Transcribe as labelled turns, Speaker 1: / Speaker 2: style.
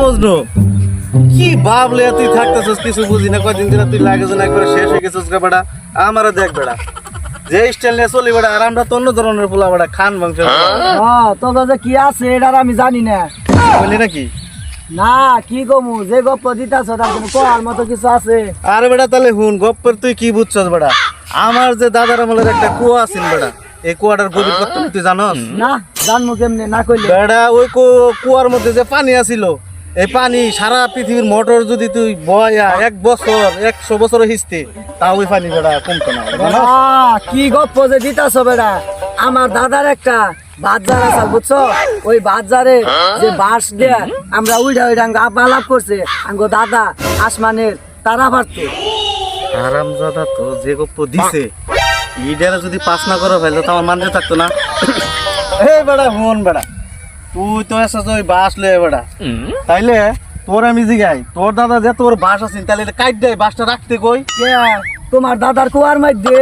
Speaker 1: মজনু কি ভাবলে তুই থাকতেছিস কিছু বুঝি না কয়দিন দিন তুই লাগে না একবারে শেষ হয়ে গেছিস গা বেটা আমারও দেখ বেটা যে স্টাইল নিয়ে চলি বেটা আর আমরা তো অন্য ধরনের পোলা বেটা খান মাংস
Speaker 2: তোর যে কি আছে এটা আমি জানি না
Speaker 1: বলি নাকি
Speaker 2: না কি কমু যে গপ্প দিতাছ তার কোনো কোয়ার মতো কিছু আছে
Speaker 1: আরে বেটা তাহলে হুন গপ্পের তুই কি বুঝছস বেটা আমার যে দাদার আমলের একটা কুয়া আছিল বেটা এই কুয়াটার গভীর কত তুই জানস
Speaker 2: না জানমু কেমনে না কইলে
Speaker 1: বেটা ওই কুয়ার মধ্যে যে পানি আছিল এই পানি সারা পৃথিবীর মোটর যদি তুই বয়া 1 বছর 100 বছর হিসতে তাও ওই পানি বেটা কমতো না জানো
Speaker 2: কি গপ্প যে দিতাছ বেড়া আমার দাদার একটা বাজার আছে বুঝছো ওই বাজারে যে বাঁশ দেয়া আমরা উইডা আলাপ করছে আঙ্গো দাদা আসমানের তারা পারতো
Speaker 1: হারামজাদা তো যে গপ্প দিছে ইডারে যদি পাস না করে ফেলতো তো আমার মানতে থাকতো না এই বেটা হুন বেটা তুই তো এসে ওই বাস লয়ে বেটা তাইলে তোর আমি জিগাই তোর দাদা যে তোর বাস আছেন তাহলে এটা কাট দেয় বাসটা রাখতে কই
Speaker 2: কে তোমার দাদার কুয়ার মধ্যে